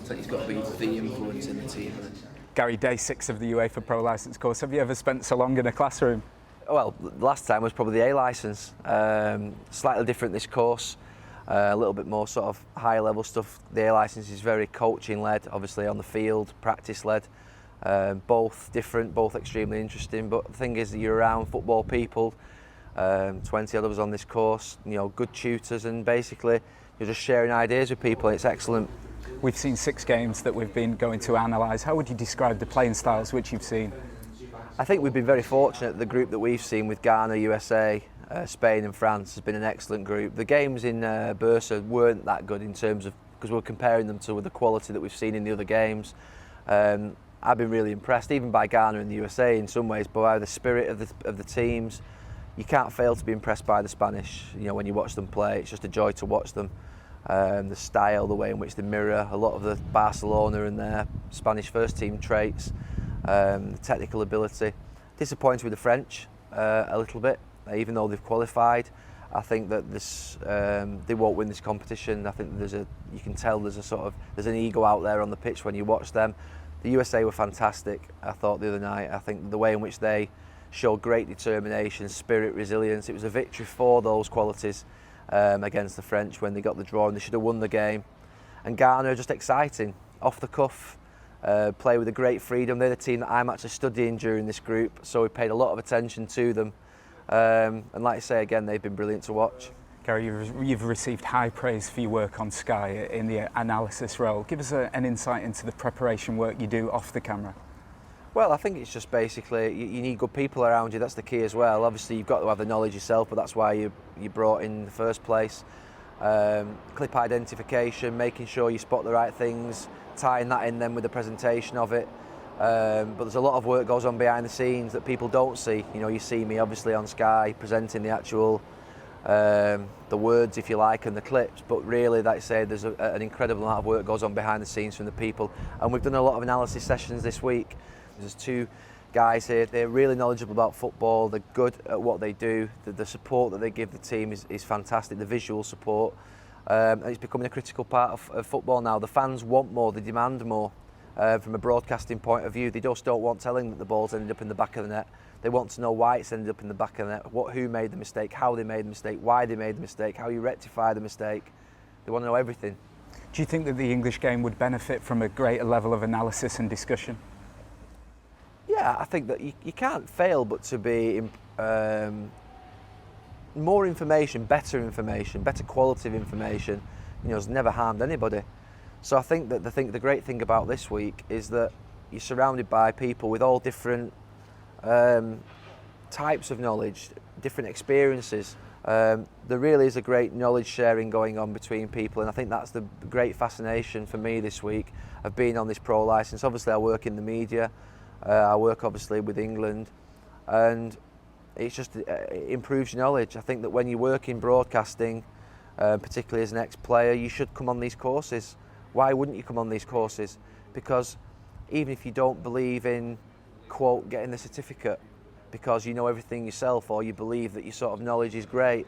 So he's got to be the influence in the team. Gary, day 6 of the UEFA Pro Licence course. Have you ever spent so long in a classroom? Well, the last time was probably the A licence. Slightly different this course, a little bit more sort of higher level stuff. The A licence is very coaching led, obviously on the field, practice led. Both different, both extremely interesting. But the thing is that you're around football people, 20 odd of us on this course, you know, good tutors, and basically you're just sharing ideas with people. It's excellent. We've seen 6 games that we've been going to analyse. How would you describe the playing styles which you've seen? I think we've been very fortunate. The group that we've seen with Ghana, USA, Spain and France has been an excellent group. The games in Bursa weren't that good in terms of, because we're comparing them to the quality that we've seen in the other games. I've been really impressed, even by Ghana and the USA in some ways, but by the spirit of the teams. You can't fail to be impressed by the Spanish. You know, when you watch them play, it's just a joy to watch them. The style, the way in which they mirror a lot of the Barcelona and their Spanish first team traits, the technical ability. Disappointed with the French a little bit, even though they've qualified. I think that they won't win this competition. I think you can tell there's an ego out there on the pitch when you watch them. The USA were fantastic, I thought, the other night. I think the way in which they showed great determination, spirit, resilience, it was a victory for those qualities against the French when they got the draw, and they should have won the game. And Ghana are just exciting, off the cuff, play with a great freedom. They're the team that I'm actually studying during this group, so we paid a lot of attention to them. And like I say, again, they've been brilliant to watch. Gary, you've received high praise for your work on Sky in the analysis role. Give us an insight into the preparation work you do off the camera. Well, I think it's just basically you need good people around you. That's the key as well. Obviously, you've got to have the knowledge yourself, but that's why you brought in the first place. Clip identification, making sure you spot the right things, tying that in then with the presentation of it. But there's a lot of work goes on behind the scenes that people don't see. You know, you see me obviously on Sky presenting the actual the words, if you like, and the clips, but really, like I say, there's an incredible amount of work goes on behind the scenes from the people, and we've done a lot of analysis sessions this week. There's 2 guys here, they're really knowledgeable about football, they're good at what they do, the support that they give the team is fantastic, the visual support, and it's becoming a critical part of football now. The fans want more, they demand more. From a broadcasting point of view, they just don't want telling that the ball's ended up in the back of the net. They want to know why it's ended up in the back of the net, who made the mistake, how they made the mistake, why they made the mistake, how you rectify the mistake. They want to know everything. Do you think that the English game would benefit from a greater level of analysis and discussion? Yeah, I think that you can't fail but to be more information, better quality of information, you know, has never harmed anybody. So I think that the great thing about this week is that you're surrounded by people with all different types of knowledge, different experiences. There really is a great knowledge sharing going on between people, and I think that's the great fascination for me this week of being on this pro licence. Obviously I work in the media, I work obviously with England, and it's just it improves your knowledge. I think that when you work in broadcasting, particularly as an ex-player, you should come on these courses. Why wouldn't you come on these courses? Because even if you don't believe in, quote, getting the certificate because you know everything yourself, or you believe that your sort of knowledge is great,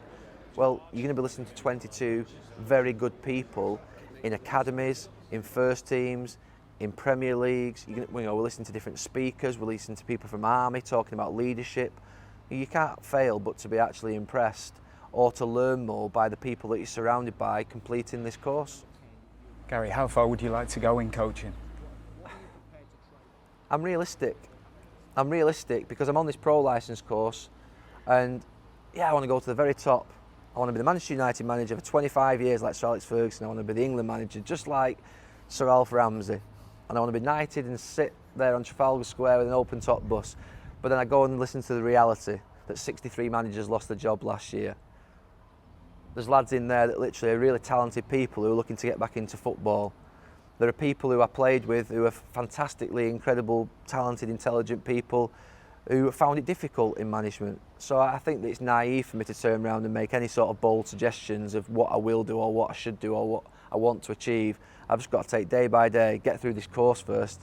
well, you're going to be listening to 22 very good people in academies, in first teams, in Premier Leagues. We're listening to different speakers, we're listening to people from Army talking about leadership. You can't fail but to be actually impressed or to learn more by the people that you're surrounded by completing this course. Gary, how far would you like to go in coaching? I'm realistic because I'm on this pro licence course, and yeah, I want to go to the very top. I want to be the Manchester United manager for 25 years like Sir Alex Ferguson. I want to be the England manager just like Sir Alf Ramsey, and I want to be knighted and sit there on Trafalgar Square with an open top bus. But then I go and listen to the reality that 63 managers lost their job last year. There's lads in there that literally are really talented people who are looking to get back into football. There are people who I played with who are fantastically incredible, talented, intelligent people who found it difficult in management. So I think that it's naive for me to turn around and make any sort of bold suggestions of what I will do or what I should do or what I want to achieve. I've just got to take day by day, get through this course first.